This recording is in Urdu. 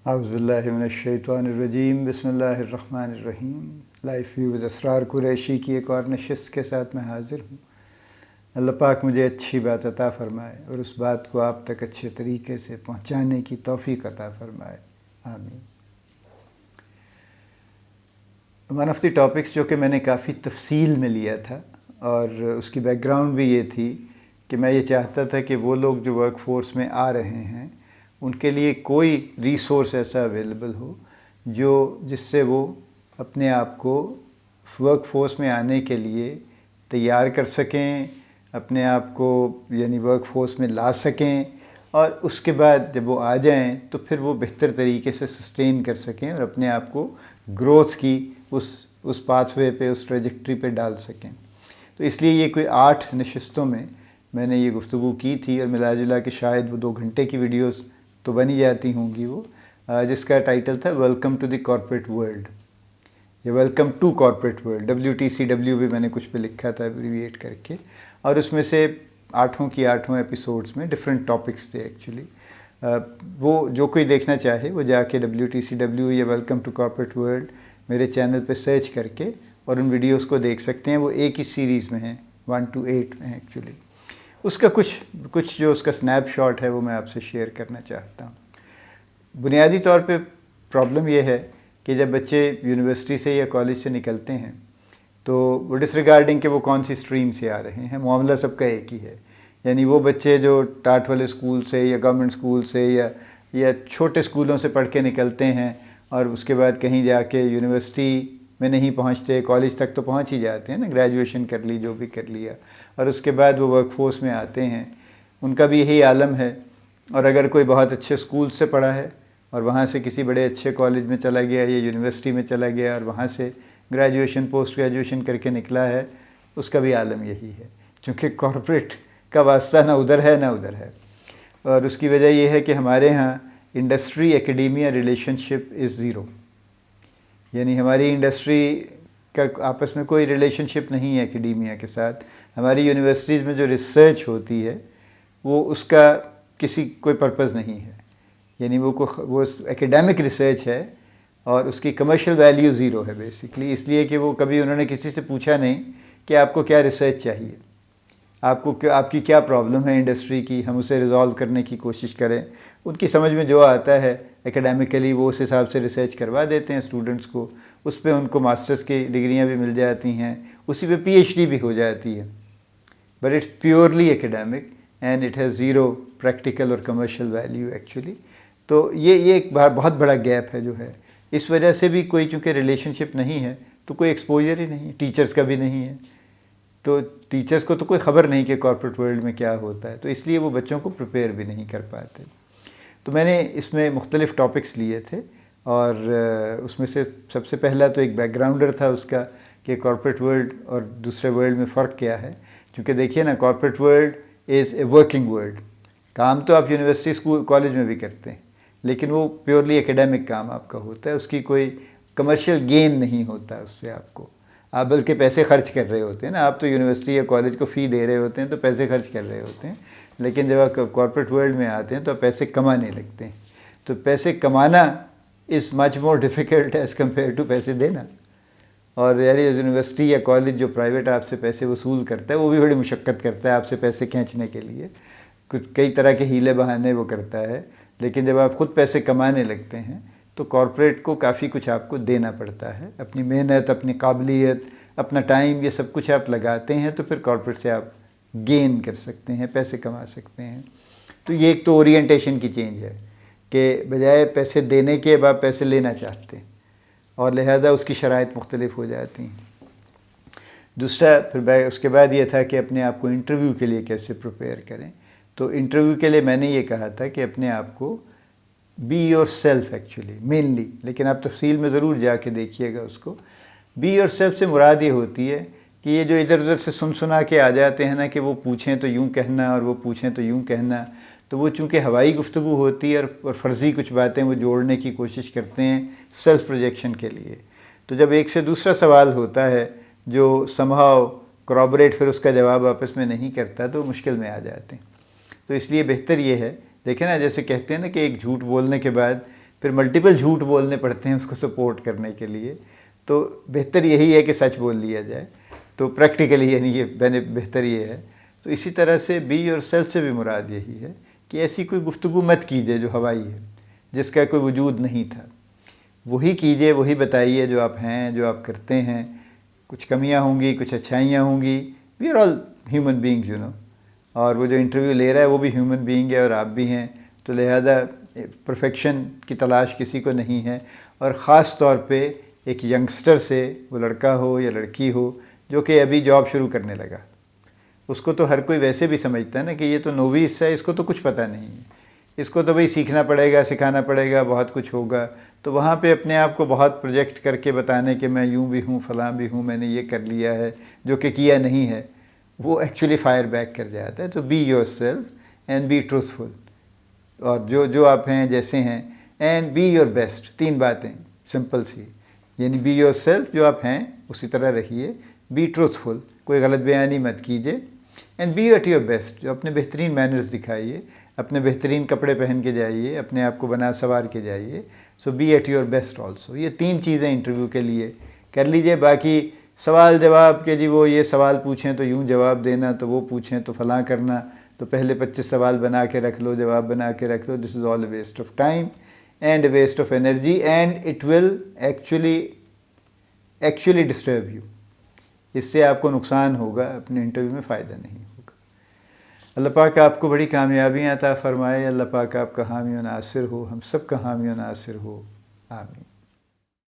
اعوذ باللہ من الشیطان الرجیم، بسم اللہ الرحمن الرحیم۔ لائف ویو ود اسرار قریشی کی ایک اور نشست کے ساتھ میں حاضر ہوں۔ اللہ پاک مجھے اچھی بات عطا فرمائے اور اس بات کو آپ تک اچھے طریقے سے پہنچانے کی توفیق عطا فرمائے، آمین۔ ون آف دی ٹاپکس جو کہ میں نے کافی تفصیل میں لیا تھا، اور اس کی بیک گراؤنڈ بھی یہ تھی کہ میں یہ چاہتا تھا کہ وہ لوگ جو ورک فورس میں آ رہے ہیں ان کے لیے کوئی ریسورس ایسا اویلیبل ہو جس سے وہ اپنے آپ کو ورک فورس میں آنے کے لیے تیار کر سکیں، اپنے آپ کو یعنی ورک فورس میں لا سکیں، اور اس کے بعد جب وہ آ جائیں تو پھر وہ بہتر طریقے سے سسٹین کر سکیں اور اپنے آپ کو گروتھ کی اس پاتھ وے پہ، اس ٹریجیکٹری پہ ڈال سکیں۔ تو اس لیے یہ کوئی 8 نشستوں میں نے یہ گفتگو کی تھی، اور ملا جلا کے شاید وہ 2 گھنٹے کی ویڈیوز تو بنی جاتی ہوں گی وہ، جس کا ٹائٹل تھا welcome to the corporate world یا welcome to corporate world. WTCW بھی میں نے کچھ پہ لکھا تھا ایبریویٹ کر کے، اور اس میں سے 8 ایپیسوڈز میں ڈفرینٹ ٹاپکس تھے ایکچولی۔ وہ جو کوئی دیکھنا چاہے وہ جا کے WTCW یا ویلکم ٹو کارپوریٹ ورلڈ میرے چینل پہ سرچ کر کے اور ان ویڈیوز کو دیکھ سکتے ہیں۔ وہ ایک ہی سیریز میں ہیں، 1 to 8 میں ایکچولی۔ اس کا کچھ جو اس کا سنیپ شاٹ ہے وہ میں آپ سے شیئر کرنا چاہتا ہوں۔ بنیادی طور پہ پرابلم یہ ہے کہ جب بچے یونیورسٹی سے یا کالج سے نکلتے ہیں تو وہ ڈس ریگارڈنگ کہ وہ کون سی اسٹریم سے آ رہے ہیں، معاملہ سب کا ایک ہی ہے۔ یعنی وہ بچے جو ٹاٹ والے اسکول سے یا گورنمنٹ اسکول سے یا چھوٹے اسکولوں سے پڑھ کے نکلتے ہیں اور اس کے بعد کہیں جا کے یونیورسٹی میں نہیں پہنچتے، کالج تک تو پہنچ ہی جاتے ہیں نا، گریجویشن کر لی، جو بھی کر لیا، اور اس کے بعد وہ ورک فورس میں آتے ہیں، ان کا بھی یہی عالم ہے۔ اور اگر کوئی بہت اچھے اسکول سے پڑھا ہے اور وہاں سے کسی بڑے اچھے کالج میں چلا گیا یا یونیورسٹی میں چلا گیا اور وہاں سے گریجویشن پوسٹ گریجویشن کر کے نکلا ہے، اس کا بھی عالم یہی ہے، چونکہ کارپوریٹ کا واسطہ نہ ادھر ہے نہ ادھر ہے۔ اور اس کی وجہ یہ ہے کہ ہمارے ہاں industry academia relationship is zero, یعنی ہماری انڈسٹری کا آپس میں کوئی ریلیشن شپ نہیں ہے ایکیڈیمیا کے ساتھ۔ ہماری یونیورسٹیز میں جو ریسرچ ہوتی ہے وہ اس کا کوئی پرپز نہیں ہے، یعنی وہ ایکیڈیمک ریسرچ ہے اور اس کی کمرشل ویلیو زیرو ہے بیسکلی، اس لیے کہ وہ کبھی انہوں نے کسی سے پوچھا نہیں کہ آپ کو کیا ریسرچ چاہیے، آپ کی کیا پرابلم ہے انڈسٹری کی، ہم اسے ریزالو کرنے کی کوشش کریں۔ ان کی سمجھ میں جو آتا ہے ایکیڈیمکلی وہ اس حساب سے ریسرچ کروا دیتے ہیں اسٹوڈنٹس کو، اس پہ ان کو ماسٹرز کی ڈگریاں بھی مل جاتی ہیں، اسی پہ PhD بھی ہو جاتی ہے، but it's purely academic and it has zero practical اور کمرشل ویلیو ایکچولی۔ تو یہ ایک بہت بڑا گیپ ہے جو ہے، اس وجہ سے بھی کوئی چونکہ ریلیشن شپ نہیں ہے تو کوئی ایکسپوجر ہی نہیں ہے، ٹیچرز کا بھی نہیں ہے، تو ٹیچرز کو تو کوئی خبر نہیں کہ کارپوریٹ ورلڈ میں کیا ہوتا ہے، تو اس لیے وہ بچوں کو پریپیئر بھی نہیں کر پاتے۔ تو میں نے اس میں مختلف ٹاپکس لیے تھے، اور اس میں سے سب سے پہلا تو ایک بیک گراؤنڈر تھا اس کا کہ کارپوریٹ ورلڈ اور دوسرے ورلڈ میں فرق کیا ہے۔ کیونکہ دیکھیے نا، corporate world is a working world, کام تو آپ یونیورسٹی اسکول کالج میں بھی کرتے ہیں، لیکن وہ پیورلی ایکیڈیمک کام آپ کا ہوتا ہے، اس کی کوئی کمرشل گین نہیں ہوتا اس سے آپ بلکہ پیسے خرچ کر رہے ہوتے ہیں نا، آپ تو یونیورسٹی یا کالج کو فی دے رہے ہوتے ہیں تو پیسے خرچ کر رہے ہوتے ہیں، لیکن جب آپ کارپوریٹ ورلڈ میں آتے ہیں تو آپ پیسے کمانے لگتے ہیں۔ تو پیسے کمانا is much more difficult as compare to پیسے دینا، اور یعنی یونیورسٹی یا کالج جو پرائیویٹ آپ سے پیسے وصول کرتا ہے وہ بھی بڑی مشقت کرتا ہے آپ سے پیسے کھینچنے کے لیے، کئی طرح کے ہیلے بہانے وہ کرتا ہے، لیکن جب آپ خود پیسے کمانے لگتے ہیں تو کارپوریٹ کو کافی کچھ آپ کو دینا پڑتا ہے، اپنی محنت، اپنی قابلیت، اپنا ٹائم، یہ سب کچھ آپ لگاتے ہیں تو پھر کارپوریٹ سے آپ گین کر سکتے ہیں، پیسے کما سکتے ہیں۔ تو یہ ایک تو اورینٹیشن کی چینج ہے کہ بجائے پیسے دینے کے اب آپ پیسے لینا چاہتے ہیں، اور لہذا اس کی شرائط مختلف ہو جاتی ہیں۔ دوسرا پھر اس کے بعد یہ تھا کہ اپنے آپ کو انٹرویو کے لیے کیسے پریپیئر کریں۔ تو انٹرویو کے لیے میں نے یہ کہا تھا کہ اپنے آپ کو be yourself actually mainly, لیکن آپ تفصیل میں ضرور جا کے دیکھیے گا اس کو۔ بی یور سیلف سے مراد یہ ہوتی ہے کہ یہ جو ادھر ادھر سے سنا کے آ جاتے ہیں نا کہ وہ پوچھیں تو یوں کہنا اور وہ پوچھیں تو یوں کہنا، تو وہ چونکہ ہوائی گفتگو ہوتی ہے اور فرضی کچھ باتیں وہ جوڑنے کی کوشش کرتے ہیں سیلف پروجیکشن کے لیے۔ تو جب ایک سے دوسرا سوال ہوتا ہے جو سمہاؤ کرابوریٹ پھر اس کا جواب آپس میں نہیں کرتا تو مشکل میں آ جاتے ہیں۔ تو اس لیے بہتر یہ ہے، دیکھیں نا، جیسے کہتے ہیں نا کہ ایک جھوٹ بولنے کے بعد پھر ملٹیپل جھوٹ بولنے پڑتے ہیں اس کو سپورٹ کرنے کے لیے. تو بہتر یہی ہے کہ سچ بول لیا جائے. تو پریکٹیکلی یعنی یہ بہتر یہ ہے. تو اسی طرح سے بی یور سیلف سے بھی مراد یہی ہے کہ ایسی کوئی گفتگو مت کیجیے جو ہوائی ہے، جس کا کوئی وجود نہیں تھا. وہی کیجیے، وہی بتائیے جو آپ ہیں، جو آپ کرتے ہیں. کچھ کمیاں ہوں گی، کچھ اچھائیاں ہوں گی. We are all human being اور وہ جو انٹرویو لے رہا ہے وہ بھی ہیومن بینگ ہے اور آپ بھی ہیں. تو لہذا پرفیکشن کی تلاش کسی کو نہیں ہے. اور خاص طور پہ ایک ینگسٹر سے، وہ لڑکا ہو یا لڑکی ہو جو کہ ابھی جاب شروع کرنے لگا، اس کو تو ہر کوئی ویسے بھی سمجھتا ہے نا کہ یہ تو نوویس ہے، اس کو تو کچھ پتہ نہیں ہے، اس کو تو بھئی سیکھنا پڑے گا، سکھانا پڑے گا، بہت کچھ ہوگا. تو وہاں پہ اپنے آپ کو بہت پروجیکٹ کر کے بتانے کہ میں یوں بھی ہوں، فلاں بھی ہوں، میں نے یہ کر لیا ہے، جو کہ کیا نہیں ہے، وہ ایکچولی فائر بیک کر جاتا ہے. تو be yourself and be truthful. اور جو آپ ہیں جیسے ہیں، اینڈ بی یور بیسٹ. 3 باتیں سمپل سی. یعنی بی یور سیلف، جو آپ ہیں اسی طرح رہیے. بی ٹروتھفل، کوئی غلط بیانی مت کیجیے. And be at your best, جو اپنے بہترین مینرز دکھائیے، اپنے بہترین کپڑے پہن کے جائیے، اپنے آپ کو بنا سنوار کے جائیے. So be at your best also. یہ 3 چیزیں انٹرویو کے لیے کر لیجیے. باقی سوال جواب کہ جی وہ یہ سوال پوچھیں تو یوں جواب دینا، تو وہ پوچھیں تو فلاں کرنا، تو پہلے 25 سوال بنا کے رکھ لو، جواب بنا کے رکھ لو. This is all a waste of time and a waste of energy and it will actually disturb you. اس سے آپ کو نقصان ہوگا، اپنے انٹرویو میں فائدہ نہیں ہوگا. اللہ پاک آپ کو بڑی کامیابیاں عطا فرمائے. اللہ پاک آپ کا حامی و ناصر ہو، ہم سب کا حامی و ناصر ہو. آمین.